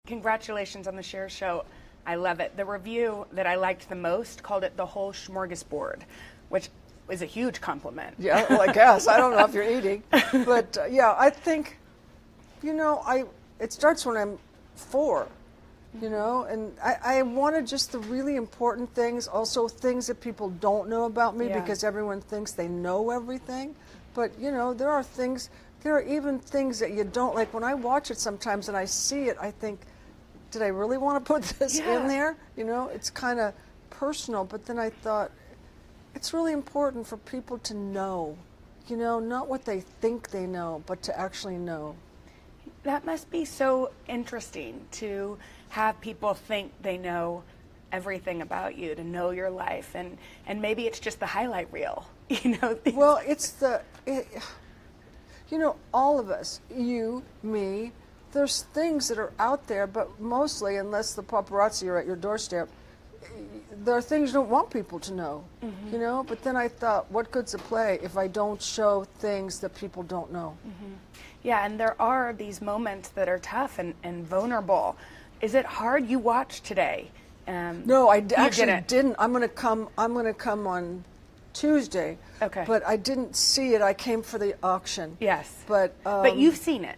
Congratulations on the Cher Show. I love it. The review that I liked the most called it the whole smorgasbord, which is a huge compliment. Yeah, well, I guess. I don't know if you're eating. But yeah, I think, it starts when I'm 4, and I wanted just the really important things, also things that people don't know about me because everyone thinks they know everything. But, there are even things that you don't like. When I watch it sometimes and I see it, I think, did I really want to put this in there? It's kind of personal, but then I thought, it's really important for people to know, not what they think they know, but to actually know. That must be so interesting to have people think they know everything about you, to know your life, and maybe it's just the highlight reel, Well, all of us, you, me, there's things that are out there, but mostly, unless the paparazzi are at your doorstep, there are things you don't want people to know, But then I thought, what good's the play if I don't show things that people don't know? Yeah, and there are these moments that are tough and vulnerable. Is it hard? You watched today. No, I actually didn't. I'm going to come on Tuesday. Okay. But I didn't see it. I came for the auction. Yes. But you've seen it.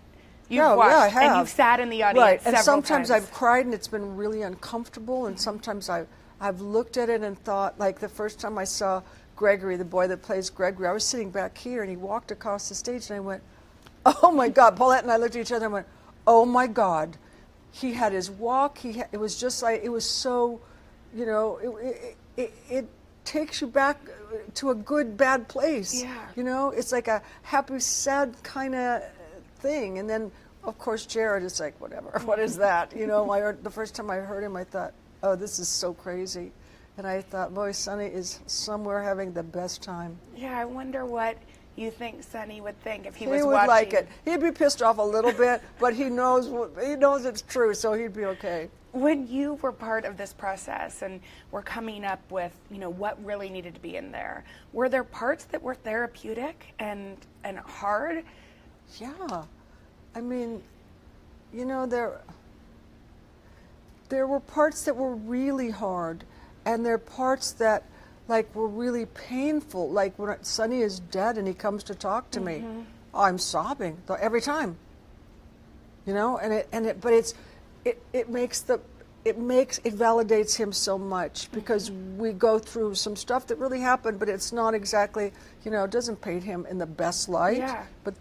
You've watched, I have. And you've sat in the audience right. several and sometimes times. I've cried and it's been really uncomfortable, and sometimes I've looked at it and thought, like the first time I saw Gregory, the boy that plays Gregory, I was sitting back here and he walked across the stage and I went, oh my God. Paulette and I looked at each other and went, oh my God. He had his walk. It was just like, it was so, it takes you back to a good, bad place. Yeah. It's like a happy, sad kind of thing. And then, of course, Jared is like, whatever, what is that? The first time I heard him, I thought, oh, this is so crazy. And I thought, boy, Sonny is somewhere having the best time. Yeah, I wonder what you think Sonny would think if he was watching. He would like it. He'd be pissed off a little bit, but he knows it's true, so he'd be okay. When you were part of this process and were coming up with, what really needed to be in there, were there parts that were therapeutic and hard? Yeah. I mean, there were parts that were really hard, and there are parts that were really painful. Like when Sonny is dead and he comes to talk to me, I'm sobbing every time. It validates him so much because we go through some stuff that really happened, but it's not exactly, it doesn't paint him in the best light. Yeah. But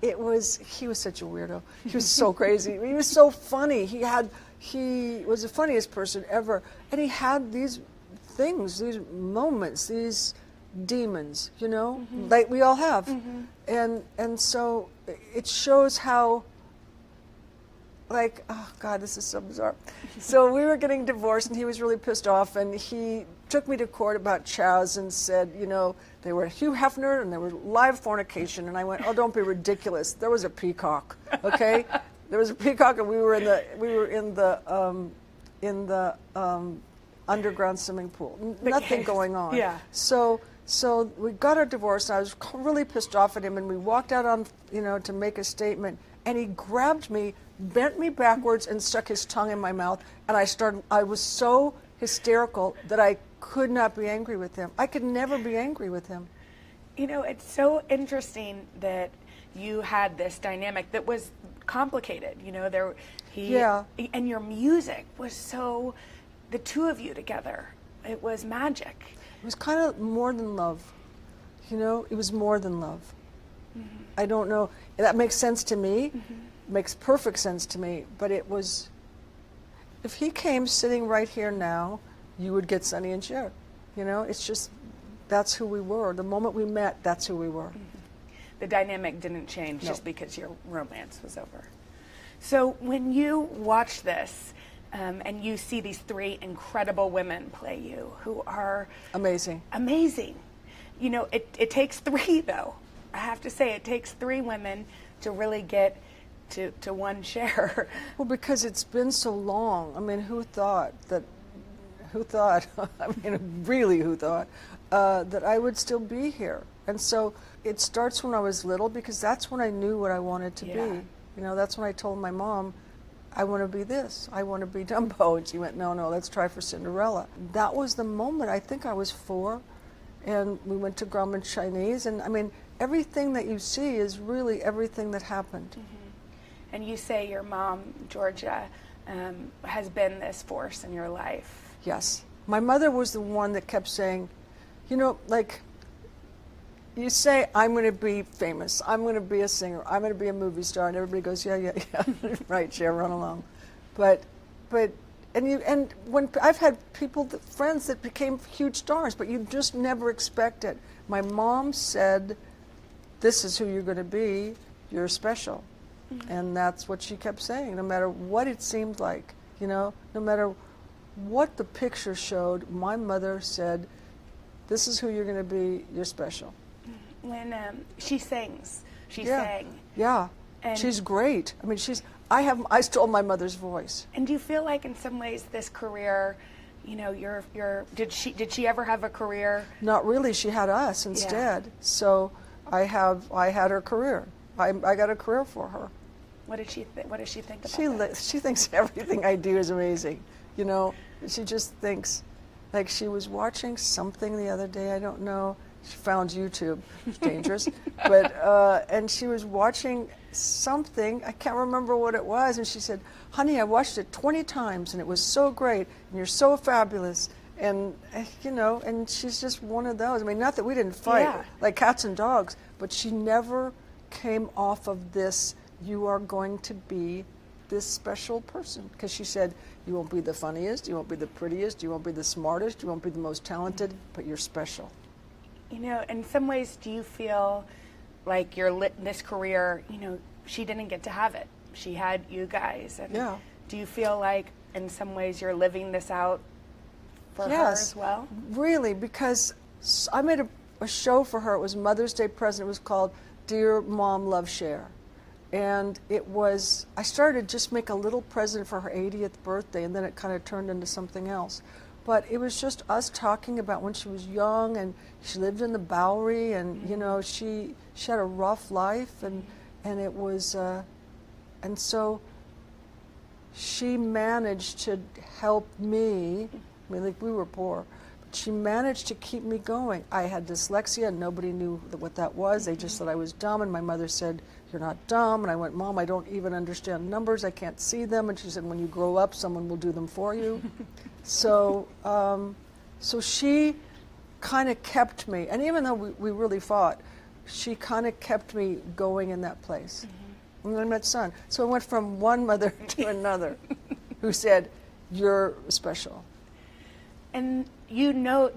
he was such a weirdo. He was so crazy. He was so funny. He was the funniest person ever. And he had these things, these moments, these demons, like we all have. And so it shows how, oh God, this is so bizarre. So we were getting divorced and he was really pissed off, and he took me to court about Chaz and said, they were Hugh Hefner and they were live fornication. And I went, oh, don't be ridiculous. There was a peacock, okay? There was a peacock, and we were in the underground swimming pool. Nothing going on. Yeah. So we got our divorce, and I was really pissed off at him, and we walked out on, to make a statement, and he grabbed me, bent me backwards, and stuck his tongue in my mouth, and I was so hysterical that I could not be angry with him. I could never be angry with him. It's so interesting that you had this dynamic that was complicated. And your music was so, the two of you together, it was magic. It was kind of more than love. It was more than love. I don't know. That makes sense to me. Makes perfect sense to me. But it was, if he came sitting right here now, you would get Sonny and Cher. It's just, that's who we were. The moment we met, that's who we were. The dynamic didn't change just because your romance was over. So when you watch this, and you see these 3 incredible women play you, who are amazing. It takes 3, though. I have to say, it takes 3 women to really get to one Cher. Well, because it's been so long. I mean, who thought, really who thought, that I would still be here? And so it starts when I was little, because that's when I knew what I wanted to be. That's when I told my mom, I want to be this. I want to be Dumbo. And she went, no, let's try for Cinderella. That was the moment. I think I was 4, and we went to Grauman Chinese. And I mean, everything that you see is really everything that happened. Mm-hmm. And you say your mom, Georgia, has been this force in your life. Yes. My mother was the one that kept saying, you know, like, you say, I'm going to be famous, I'm going to be a singer, I'm going to be a movie star, and everybody goes, yeah, right, Cher, run along. But when I've had friends that became huge stars, but you just never expect it. My mom said, this is who you're going to be, you're special. Mm-hmm. And that's what she kept saying, no matter what it seemed like, you know, no matter what the picture showed, my mother said, this is who you're going to be, you're special. When she sings, she sang. Yeah, and she's great. I mean, I stole my mother's voice. And do you feel like in some ways this career, you know, did she ever have a career? Not really. She had us instead. Yeah. So I had her career. I got a career for her. What does she think about that? She thinks everything I do is amazing. You know, she just thinks, like, she was watching something the other day. I don't know. She found YouTube. It's dangerous. But and she was watching something. I can't remember what it was. And she said, honey, I watched it 20 times, and it was so great, and you're so fabulous. And, you know, and she's just one of those. I mean, not that we didn't fight like cats and dogs, but she never came off of this, you are going to be this special person. Because she said, you won't be the funniest, you won't be the prettiest, you won't be the smartest, you won't be the most talented, but you're special. You know, in some ways, do you feel like this career, you know, she didn't get to have it. She had you guys. And do you feel like in some ways you're living this out for her as well? Really, because I made a show for her. It was Mother's Day present. It was called Dear Mom, Love, Cher. And I started to just make a little present for her 80th birthday, and then it kind of turned into something else. But it was just us talking about when she was young, and she lived in the Bowery, and you know, she had a rough life, and it was, and so she managed to help me. I mean, like, we were poor, but she managed to keep me going. I had dyslexia, and nobody knew what that was. They just said I was dumb, and my mother said, you're not dumb. And I went, Mom, I don't even understand numbers. I can't see them. And she said, when you grow up, someone will do them for you. So she kind of kept me, and even though we really fought, she kind of kept me going in that place. Mm-hmm. And then I met Son. So I went from one mother to another who said, you're special. And do you know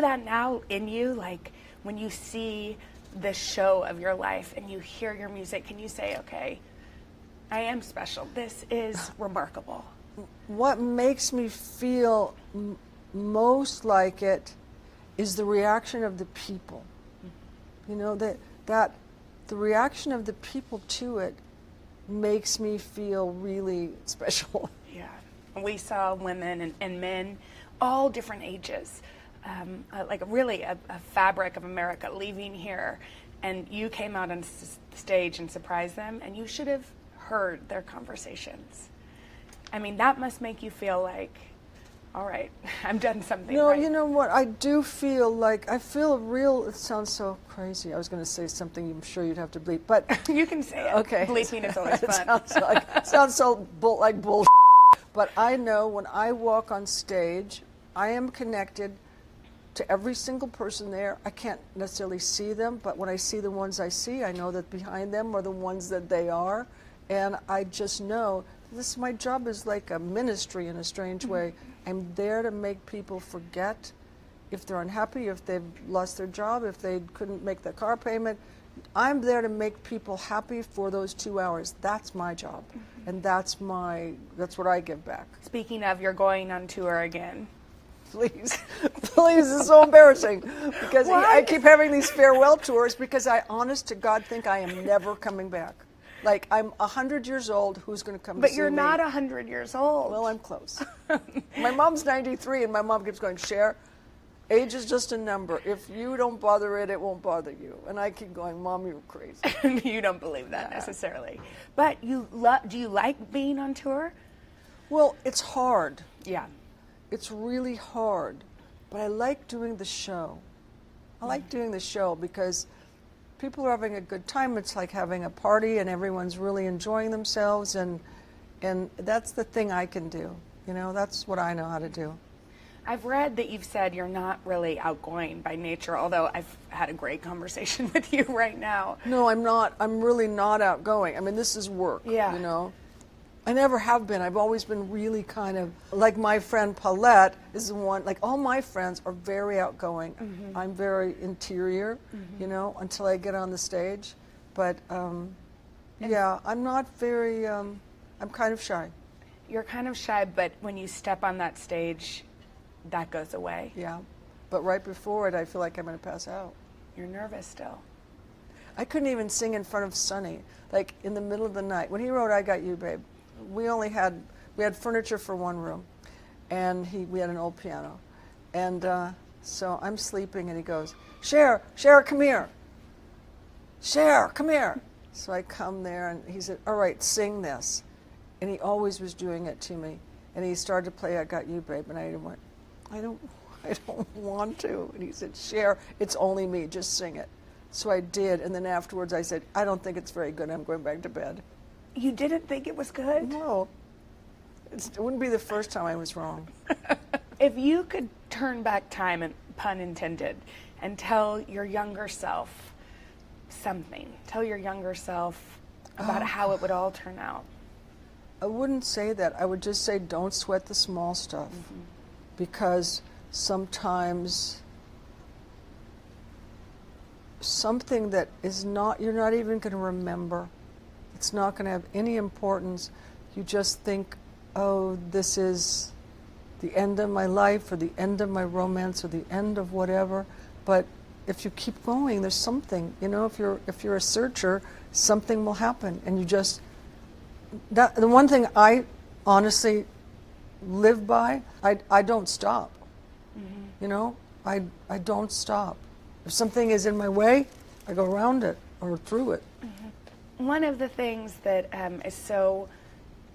that now in you? Like, when you see the show of your life and you hear your music, can you say, okay, I am special. This is remarkable. What makes me feel most like it is the reaction of the people. You know, that the reaction of the people to it makes me feel really special. Yeah. We saw women and men, all different ages, like really a fabric of America leaving here, and you came out on stage and surprised them, and you should have heard their conversations. I mean, that must make you feel like, all right, I've done something right. You know what, I do feel like, it sounds so crazy. I was going to say something I'm sure you'd have to bleep, but. You can say it. Okay. Bleeping is always fun. sounds so like bull. But I know when I walk on stage, I am connected to every single person there. I can't necessarily see them, but when I see the ones I see, I know that behind them are the ones that they are. And I just know my job is like a ministry in a strange way. I'm there to make people forget if they're unhappy, if they've lost their job, if they couldn't make the car payment. I'm there to make people happy for those 2 hours. That's my job. And that's what I give back. Speaking of, you're going on tour again. Please, it's so embarrassing because I keep having these farewell tours because I, honest to God, think I am never coming back. Like, I'm 100 years old, who's going to come to see me? But you're not 100 years old. Well, I'm close. My mom's 93, and my mom keeps going, Cher, Age is just a number. If you don't bother it, it won't bother you. And I keep going, Mom, you're crazy. You don't believe that necessarily. But do you like being on tour? Well, it's hard. Yeah. It's really hard. But I like doing the show. I like doing the show because people are having a good time. It's like having a party and everyone's really enjoying themselves. And that's the thing I can do. You know, that's what I know how to do. I've read that you've said you're not really outgoing by nature, although I've had a great conversation with you right now. No, I'm not. I'm really not outgoing. I mean, this is work, you know. I never have been. I've always been really kind of, like my friend Paulette is the one, like all my friends are very outgoing. I'm very interior, you know, until I get on the stage. But, yeah, I'm not very, I'm kind of shy. You're kind of shy, but when you step on that stage, that goes away. Yeah, but right before it, I feel like I'm going to pass out. You're nervous still. I couldn't even sing in front of Sonny, like in the middle of the night. When he wrote I Got You, Babe, we had furniture for one room, and we had an old piano. And so I'm sleeping, and he goes, Cher, come here. Cher, come here. So I come there, and he said, all right, sing this. And he always was doing it to me. And he started to play I Got You, Babe, and I went, I don't want to. And he said, Cher, it's only me, just sing it. So I did, and then afterwards I said, I don't think it's very good, I'm going back to bed. You didn't think it was good? No. It wouldn't be the first time I was wrong. If you could turn back time, and pun intended, and tell your younger self something, tell your younger self about how it would all turn out. I wouldn't say that. I would just say don't sweat the small stuff. Because sometimes something that is not, you're not even going to remember. It's not going to have any importance. You just think, oh, this is the end of my life or the end of my romance or the end of whatever. But if you keep going, there's something, you know, if you're a searcher, something will happen. And you just, the one thing I honestly live by, I don't stop. You know, I don't stop. If something is in my way, I go around it or through it. One of the things that is so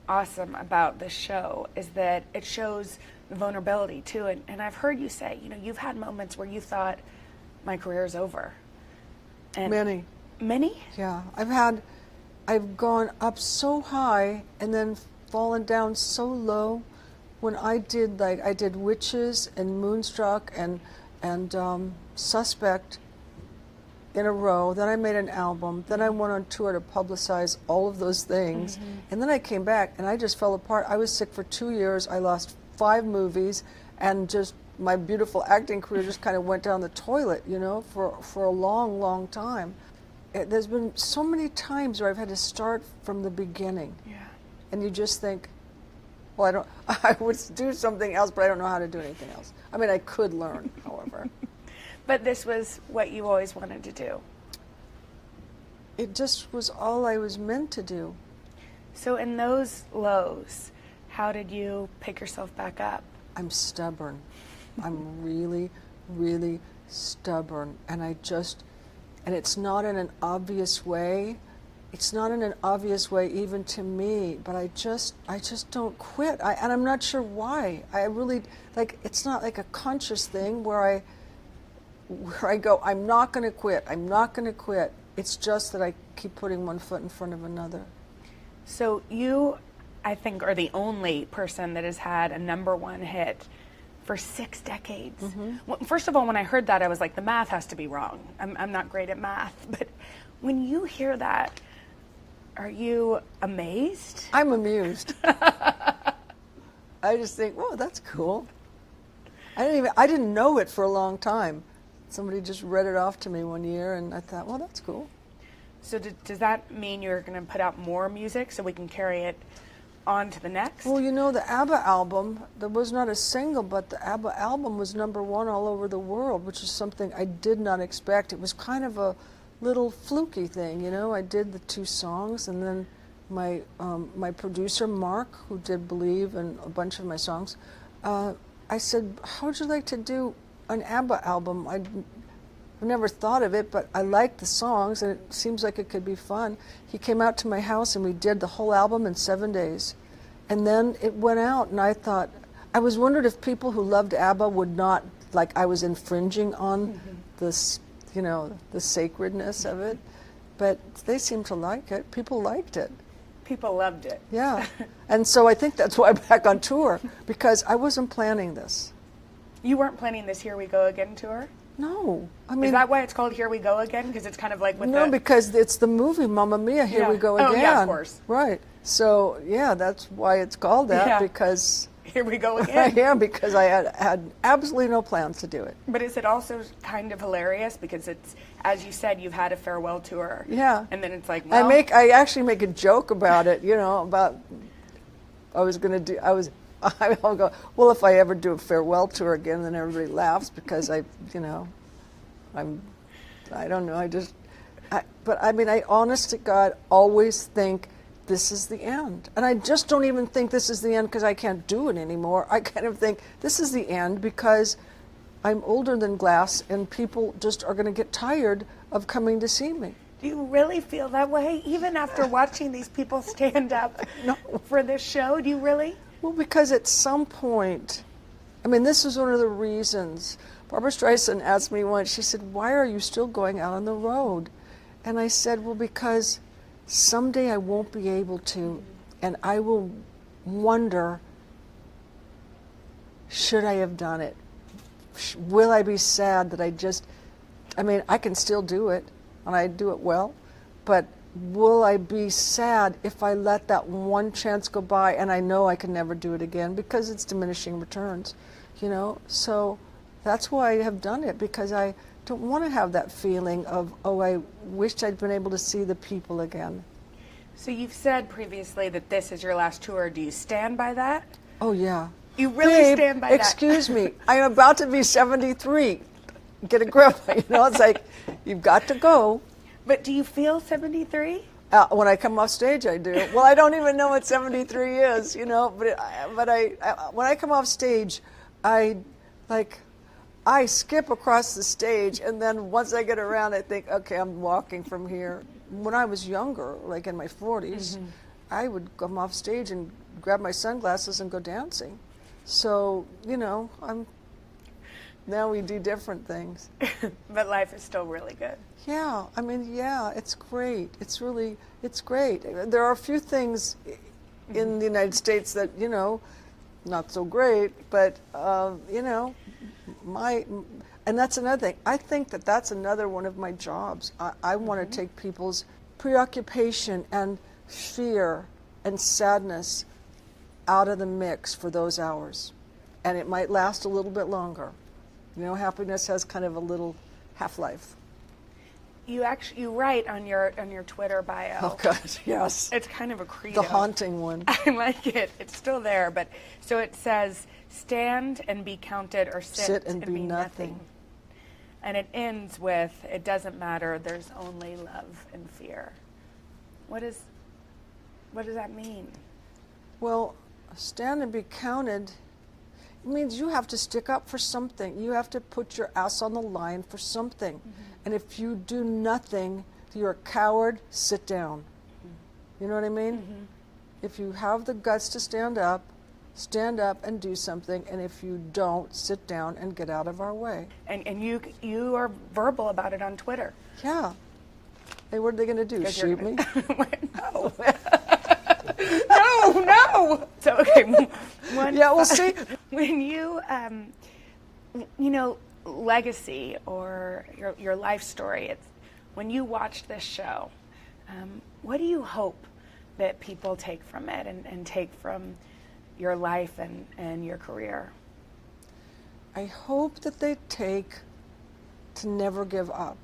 awesome about this show is that it shows vulnerability too. And I've heard you say, you know, you've had moments where you thought, my career's over. And Many. Many? Yeah, I've gone up so high and then fallen down so low. When I did Witches and Moonstruck and Suspect in a row, then I made an album, then I went on tour to publicize all of those things, and then I came back and I just fell apart. I was sick for 2 years, I lost 5 movies, and just my beautiful acting career just kind of went down the toilet, you know, for a long, long time. There's been so many times where I've had to start from the beginning. Yeah. And you just think, well, I would do something else, but I don't know how to do anything else. I mean, I could learn, however. But this was what you always wanted to do. It just was all I was meant to do. So in those lows, how did you pick yourself back up? I'm stubborn. I'm really, really stubborn. And it's not in an obvious way. It's not in an obvious way even to me, but I just don't quit. And I'm not sure why. I really, like, it's not like a conscious thing where I go, I'm not going to quit. I'm not going to quit. It's just that I keep putting one foot in front of another. So you, I think, are the only person that has had a #1 hit for 6 decades. Well, first of all, when I heard that, I was like, the math has to be wrong. I'm not great at math. But when you hear that, are you amazed? I'm amused. I just think, whoa, that's cool. I didn't know it for a long time. Somebody just read it off to me one year, and I thought, well, that's cool. So does that mean you're going to put out more music so we can carry it on to the next? Well, you know, the Abba album, there was not a single, but the Abba album was #1 all over the world, which is something I did not expect. It was kind of a little fluky thing, you know. I did the 2 songs, and then my producer, Mark, who did Believe and a bunch of my songs, I said, how would you like to do an Abba album. I never thought of it, but I liked the songs, and it seems like it could be fun. He came out to my house, and we did the whole album in 7 days. And then it went out, and I thought, I was wondered if people who loved ABBA would not, like I was infringing on this, you know, the sacredness of it. But they seemed to like it. People liked it. People loved it. Yeah. And so I think that's why I'm back on tour, because I wasn't planning this. You weren't planning this Here We Go Again tour? No. I mean, is that why it's called Here We Go Again? Because it's kind of like with no, because it's the movie Mamma Mia, Here We Go Again. Oh, yeah, of course. Right. So, yeah, that's why it's called that, because... Here we go again. Yeah, because I had absolutely no plans to do it. But is it also kind of hilarious because it's, as you said, you've had a farewell tour. Yeah. And then it's like, well, I actually make a joke about it, you know, about I'll go, well, if I ever do a farewell tour again, then everybody laughs because I don't know, but I mean, I honest to God always think this is the end. And I just don't even think this is the end because I can't do it anymore. I kind of think this is the end because I'm older than glass and people just are going to get tired of coming to see me. Do you really feel that way? Even after watching these people stand up for this show, do you really? Well, because at some point, I mean, this is one of the reasons. Barbra Streisand asked me once, she said, why are you still going out on the road? And I said, well, because someday I won't be able to, and I will wonder, should I have done it? Will I be sad that I mean, I can still do it, and I do it well, but will I be sad if I let that one chance go by and I know I can never do it again because it's diminishing returns, you know? So that's why I have done it, because I don't want to have that feeling of, oh, I wished I'd been able to see the people again. So you've said previously that this is your last tour. Do you stand by that? Oh, yeah. You really stand by that? Excuse me. I'm about to be 73. Get a grip. You know, it's like, you've got to go. But do you feel 73? When I come off stage, I do. Well, I don't even know what 73 is, you know, but when I come off stage, I skip across the stage, and then once I get around, I think, okay, I'm walking from here. When I was younger, like in my 40s, I would come off stage and grab my sunglasses and go dancing. So, you know, now we do different things. But life is still really good. Yeah, I mean, yeah, it's great. It's great. There are a few things in the United States that, you know, not so great, but, you know, and that's another thing. I think that that's another one of my jobs. I want to take people's preoccupation and fear and sadness out of the mix for those hours. And it might last a little bit longer. You know, happiness has kind of a little half-life. You write on your Twitter bio. Oh, God, yes. It's kind of a credo. The haunting one. I like it. It's still there, but so it says, stand and be counted, or sit and be nothing. And it ends with, it doesn't matter, there's only love and fear. What does that mean? Well, stand and be counted, it means you have to stick up for something. You have to put your ass on the line for something. And if you do nothing, you're a coward, sit down. You know what I mean? If you have the guts to stand up and do something, and if you don't, sit down and get out of our way. And you are verbal about it on Twitter. Yeah. Hey, what are they going to do? Shoot me? No. No. So, okay. Yeah, we'll see. When you, you know, legacy or your life story, it's when you watch this show, what do you hope that people take from it and take from your life and your career? I hope that they take to never give up,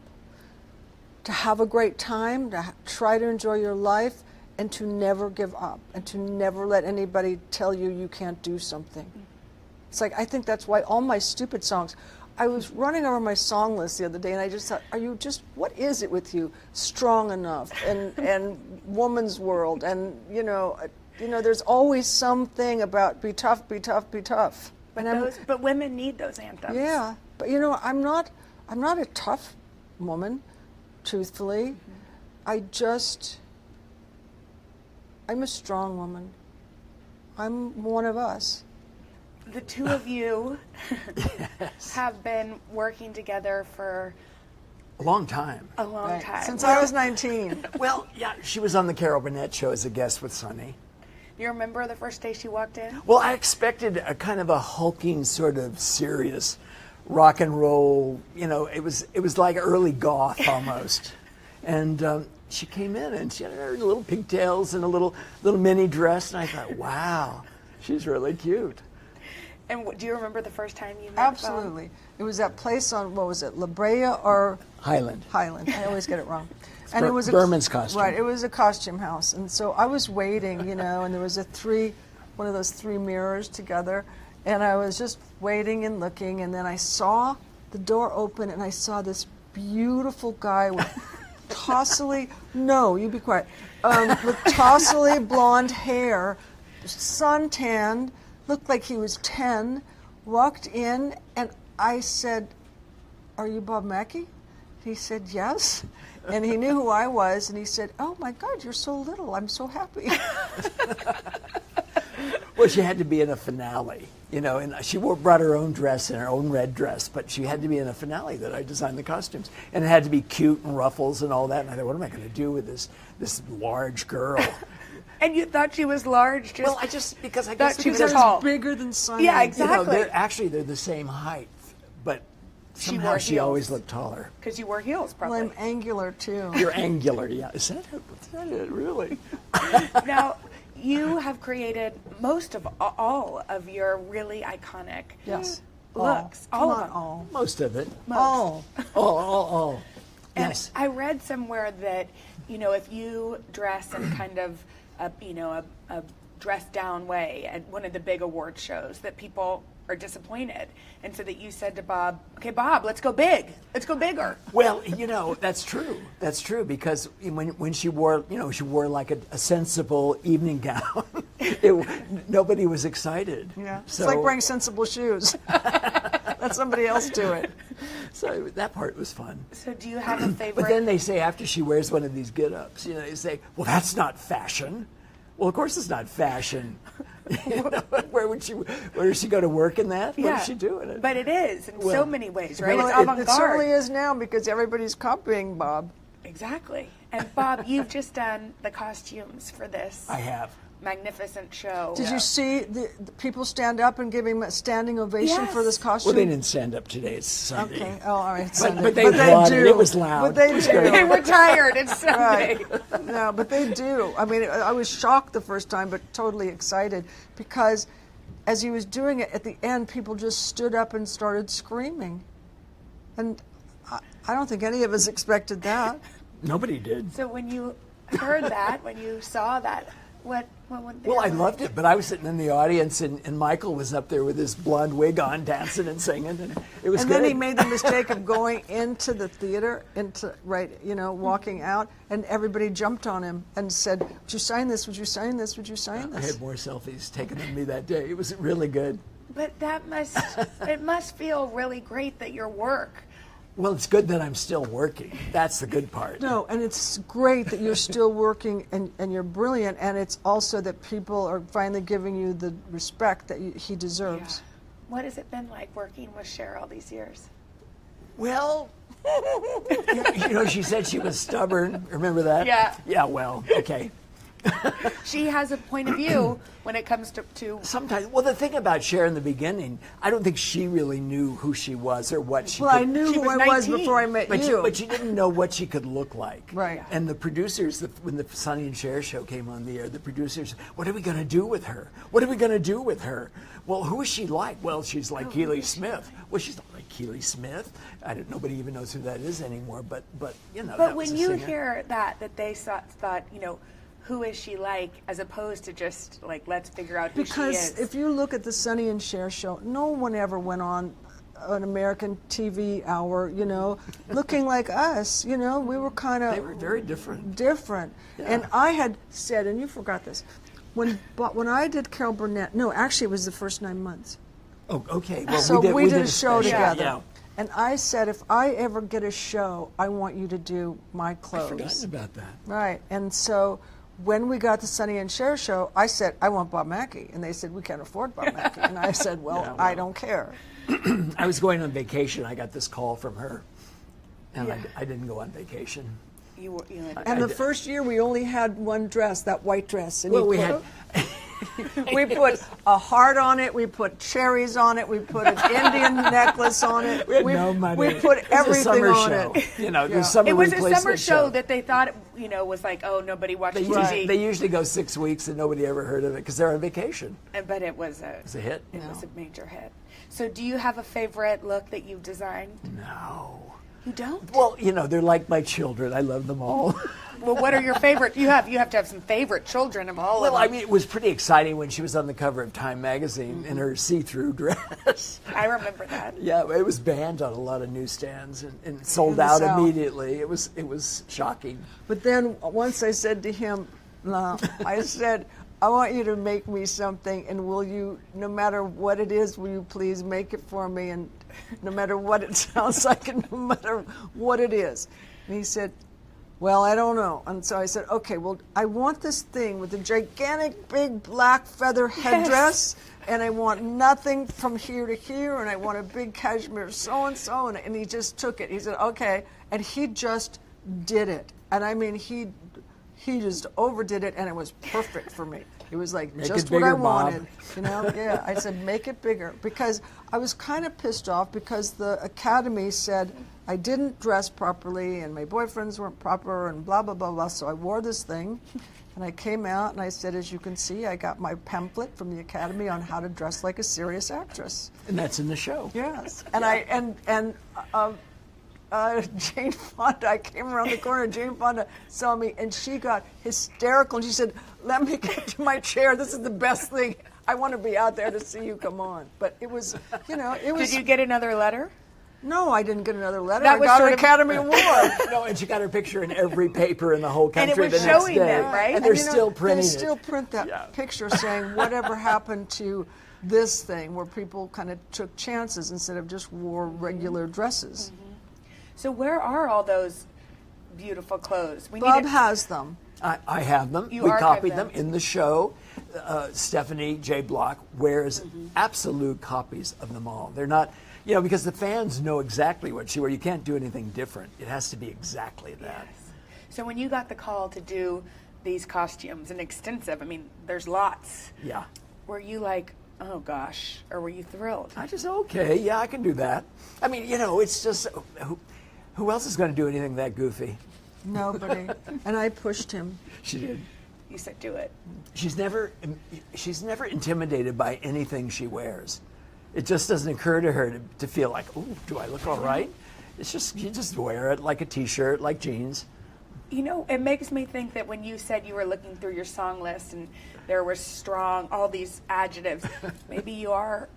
to have a great time, to try to enjoy your life, and to never give up, and to never let anybody tell you you can't do something. It's like, I think that's why all my stupid songs, I was running over my song list the other day, and I just thought, what is it with you? Strong enough, and woman's world, and you know, there's always something about be tough, be tough, be tough. But women need those anthems. Yeah, But you know, I'm not a tough woman, truthfully. Mm-hmm. I'm a strong woman. I'm one of us. The two of you have been working together for a long time. A long time. Since I was 19. Well, yeah, she was on the Carol Burnett show as a guest with Sonny. Do you remember the first day she walked in? Well, I expected a kind of a hulking, sort of serious rock and roll. You know, it was like early goth almost. And she came in and she had her little pigtails and a little mini dress, and I thought, wow, she's really cute. And do you remember the first time you met Absolutely. It was that place on, what was it, La Brea or? Highland. I always get it wrong. And it was Berman's costume. Right, it was a costume house. And so I was waiting, you know, and there was one of those three mirrors together. And I was just waiting and looking, and then I saw the door open, and I saw this beautiful guy with tossily, no, you be quiet, with tossily blonde hair, suntanned, looked like he was 10, walked in, and I said, "Are you Bob Mackie?" He said, "Yes." And he knew who I was, and he said, "Oh my God, you're so little. I'm so happy." Well, she had to be in a finale, you know, and she brought her own dress and her own red dress, but she had to be in a finale that I designed the costumes. And it had to be cute and ruffles and all that. And I thought, what am I going to do with this large girl? And you thought she was large? Well, because I guess she was because tall. Bigger than Sonny. Yeah, exactly. You know, they're the same height, but somehow she always looked taller. Because you wore heels, probably. Well, I'm angular, too. You're angular, yeah. Is that it, really? Now, you have created most of all of your really iconic looks. All of them. All. Most of it. All. All. And Yes. I read somewhere that, you know, if you dress in kind of a dressed down way at one of the big award shows, that people are disappointed. And so that you said to Bob, "Okay, Bob, let's go big. Let's go bigger." Well, you know, that's true. That's true, because when she wore, you know, she wore like a sensible evening gown. Nobody was excited. Yeah. So, It's like wearing sensible shoes. Let somebody else do it. So that part was fun. So do you have a favorite? But then they say after she wears one of these get-ups, you know, they say, "Well, that's not fashion." Well, of course it's not fashion. You know, where does she go to work in that? Where does she do it? But it is in so many ways, right? Well, It's avant-garde. it certainly is now, because everybody's copying Bob. Exactly. And Bob, you've just done the costumes for this I have. magnificent show. Did you see the people stand up and give him a standing ovation for this Yes. costume? Well, they didn't stand up today. It's Sunday. Okay. Oh, all right. Sunday. But they applauded. It was loud. But they It was do. great. They were tired. It's Sunday. Right. No, but they do. I mean, I was shocked the first time, but totally excited, because as he was doing it, at the end, people just stood up and started screaming. And I don't think any of us expected that. Nobody did. So when you heard that, when you saw that, what went there? Well, I loved it, but I was sitting in the audience, and Michael was up there with his blonde wig on, dancing and singing, and it was And good. then he made the mistake of going into the theater, walking out, and everybody jumped on him and said, "Would you sign this? Would you sign this? Would you sign I this?" had more selfies taken than me that day. It was really good. But it must feel really great that your work. Well, it's good that I'm still working. That's the good part. No, and it's great that you're still working and you're brilliant, and it's also that people are finally giving you the respect that he deserves. What has it been like working with Cher all these years? Well, you know, she said she was stubborn. Remember that? Yeah. Yeah, well, okay. She has a point of view when it comes to Sometimes, well, the thing about Cher in the beginning, I don't think she really knew who she was or what she Well, could. I knew She who was I was 19. before I met But you. she didn't know what she could look like. Right. And the producers, when the Sonny and Cher show came on the air, the producers, what are we going to do with her? What are we going to do with her? Well, who is she like? Well, she's like Keely Smith. Well, she's not like Keely Smith. Nobody even knows who that is anymore. But you know. But that was when a you singer. hear that they thought, you know, who is she like, as opposed to just like, let's figure out who she Because is. if you look at the Sonny and Cher show, no one ever went on an American TV hour, you know, looking like us. You know, we were kind of They were very different. Yeah. And I had said, and you forgot this, when I did Carol Burnett, no, actually it was the first 9 months. Oh, okay. Well, So we did a show special. together. Yeah. And I said, if I ever get a show, I want you to do my clothes. I've forgotten about that. Right. And so when we got the Sonny and Cher show, I said, I want Bob Mackie. And they said, we can't afford Bob Mackie. And I said, well, I don't care. I was going on vacation. I got this call from her. And I didn't go on vacation. And the first year we only had one dress, that white dress. And Well, we had... we put a heart on it. We put cherries on it. We put an Indian necklace on it. We had no money. We put everything on it. You know, the summer It was a replacement summer show that they thought, you know, was like, oh, nobody watches TV. They usually go 6 weeks and nobody ever heard of it because they're on vacation. But it was a hit. It was a major hit. So do you have a favorite look that you've designed? No. You don't? Well, you know, they're like my children. I love them all. Well, what are your favorite? You have to have some favorite children of all of them. Well, I mean, it was pretty exciting when she was on the cover of Time magazine in her see-through dress. I remember that. Yeah, it was banned on a lot of newsstands and sold In the out South. immediately. It was shocking. But then once I said to him, no, I said, I want you to make me something, and will you, no matter what it is, will you please make it for me, and no matter what it sounds like, and no matter what it is. And he said, well, I don't know. And so I said, okay, well, I want this thing with a gigantic big black feather headdress, and I want nothing from here to here, and I want a big cashmere so-and-so, and he just took it. He said, okay, and he just did it. And I mean, he just overdid it, and it was perfect for me. It was like Make just it what I bigger, Bob. wanted, you know. Yeah, I said make it bigger because I was kind of pissed off because the Academy said I didn't dress properly and my boyfriends weren't proper and blah blah blah blah. So I wore this thing, and I came out and I said, as you can see, I got my pamphlet from the Academy on how to dress like a serious actress. And that's in the show. Yes, and Jane Fonda, I came around the corner, Jane Fonda saw me, and she got hysterical, and she said, let me get to my chair, this is the best thing, I want to be out there to see you come on. But it was, you know, it was... Did you get another letter? No, I didn't get another letter. That I was got sort an of- Academy Award. No, and she got her picture in every paper in the whole And it country was the next showing day. them, right? And they're you know, still printing They it. still print that picture saying whatever happened to this thing where people kind of took chances instead of just wore regular dresses. So where are all those beautiful clothes? Bob has them. I have them. You We archived copied them. them in the show. Stephanie J. Block wears absolute copies of them all. They're not, you know, because the fans know exactly what she wore. You can't do anything different. It has to be exactly that. Yes. So when you got the call to do these costumes, and extensive, I mean, there's lots. Yeah. Were you like, oh gosh, or were you thrilled? I just, okay, yeah, I can do that. I mean, you know, it's just, who else is going to do anything that goofy? Nobody. And I pushed him. She did. You said do it. She's never intimidated by anything she wears. It just doesn't occur to her to feel like, ooh, do I look all right? It's just, you just wear it like a t-shirt, like jeans. You know, it makes me think that when you said you were looking through your song list and there was strong, all these adjectives, maybe you are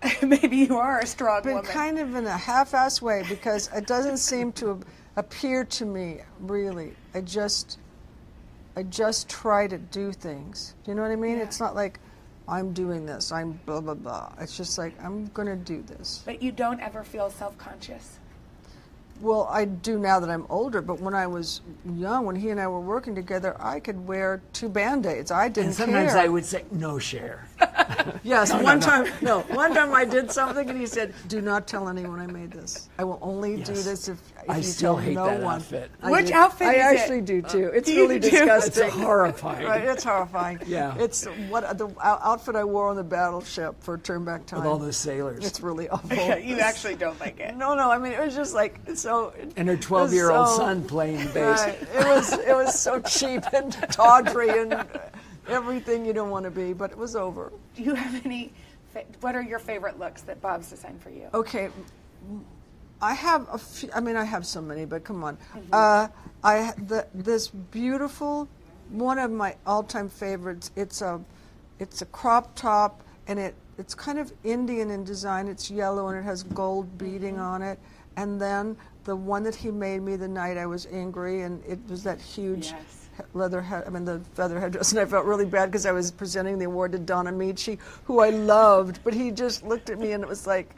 a strong But woman. kind of in a half-ass way because it doesn't seem to appear to me, really. I just try to do things. Do you know what I mean? Yeah. It's not like I'm doing this, I'm blah, blah, blah. It's just like, I'm going to do this. But you don't ever feel self-conscious. Well, I do now that I'm older, but when I was young, when he and I were working together, I could wear 2 Band-Aids. I didn't And sometimes care. I would say, no, Cher. Yes, one time I did something and he said, do not tell anyone I made this. I will only do this if I you still tell hate no that one. outfit. Which outfit I is it? actually do too. It's You really do? disgusting. It's horrifying. Right, it's horrifying. Yeah. It's what the outfit I wore on the battleship for Turn Back Time. With all those sailors. It's really awful. You actually don't like it. No, I mean, it was just like, so. And her 12-year-old so- son playing bass. Right. It was so cheap and tawdry and everything you don't want to be, but it was over. Do you have any, what are your favorite looks that Bob's designed for you? Okay, I have a few, I mean, I have so many, but come on. This beautiful, one of my all-time favorites. It's a crop top, and it's kind of Indian in design. It's yellow and it has gold beading on it. And then the one that he made me the night I was angry, and it was that huge. Yes. The feather headdress, and I felt really bad because I was presenting the award to Don Amici, who I loved, but he just looked at me and it was like,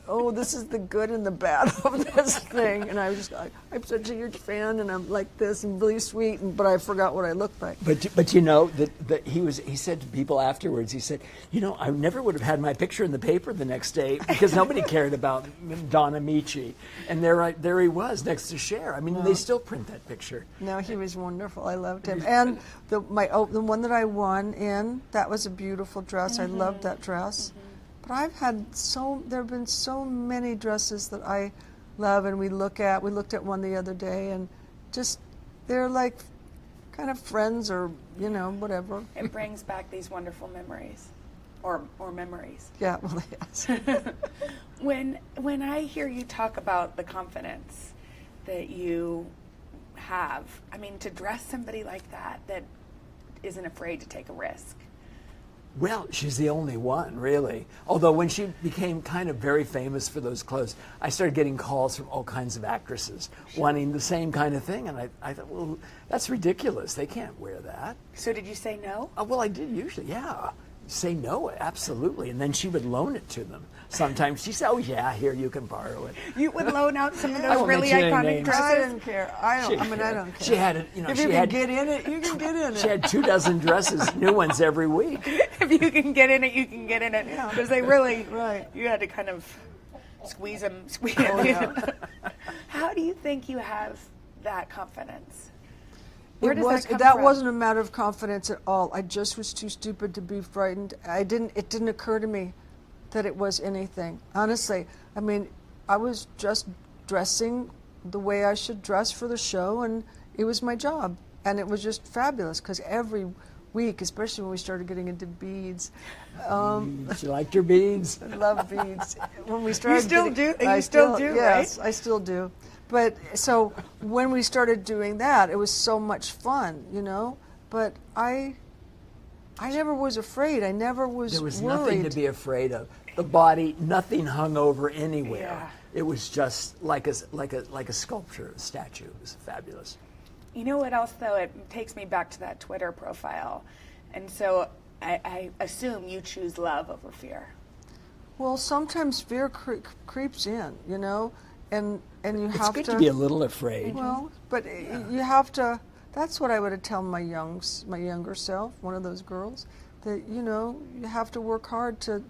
oh, this is the good and the bad of this thing. And I was just like, I'm such a huge fan, and I'm like this, and really sweet, but I forgot what I looked like. But you know that he said to people afterwards, he said, you know, I never would have had my picture in the paper the next day because nobody cared about Don Amici, and there he was next to Cher. I mean, they still print that picture. No, he was wonderful. I loved him. And the one that I won in, that was a beautiful dress. I loved that dress. But there have been so many dresses that I love, and we looked at one the other day, and just, they're like kind of friends, or, you know, whatever. It brings back these wonderful memories, or memories. Yeah, well, yes. When I hear you talk about the confidence that you have, I mean, to dress somebody like that isn't afraid to take a risk. Well, she's the only one, really. Although when she became kind of very famous for those clothes, I started getting calls from all kinds of actresses wanting the same kind of thing. And I thought, well, that's ridiculous. They can't wear that. So did you say no? Well, I did usually, yeah. Say no, absolutely. And then she would loan it to them. Sometimes she said, oh, yeah, here, you can borrow it. You would loan out some of I those won't really mention any iconic names. dresses? I didn't care. I don't care. She had it, you know, if you can get in it, you can get in it. She had 24 dresses, new ones every week. If you can get in it, you can get in it. Because they really, right. You had to kind of squeeze them. Oh, yeah. How do you think you have that confidence? That wasn't a matter of confidence at all. I just was too stupid to be frightened. It didn't occur to me that it was anything. Honestly, I mean, I was just dressing the way I should dress for the show, and it was my job. And it was just fabulous, because every week, especially when we started getting into beads. She liked your beads? I love beads. When we started, You still do, yes, right? I still do. But so when we started doing that, it was so much fun, you know. But I never was afraid. I never was worried. There was nothing to be afraid of. The body, nothing hung over anywhere. Yeah. It was just like a sculpture, a statue. It was fabulous. You know what else, though? It takes me back to that Twitter profile. And so I assume you choose love over fear. Well, sometimes fear creeps in, you know, and you have to. It's good to be a little afraid. Well, but you have to. That's what I would have told my younger self, one of those girls, that, you know, you have to work hard to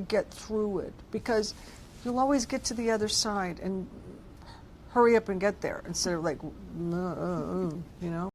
get through it, because you'll always get to the other side, and hurry up and get there instead of like, you know.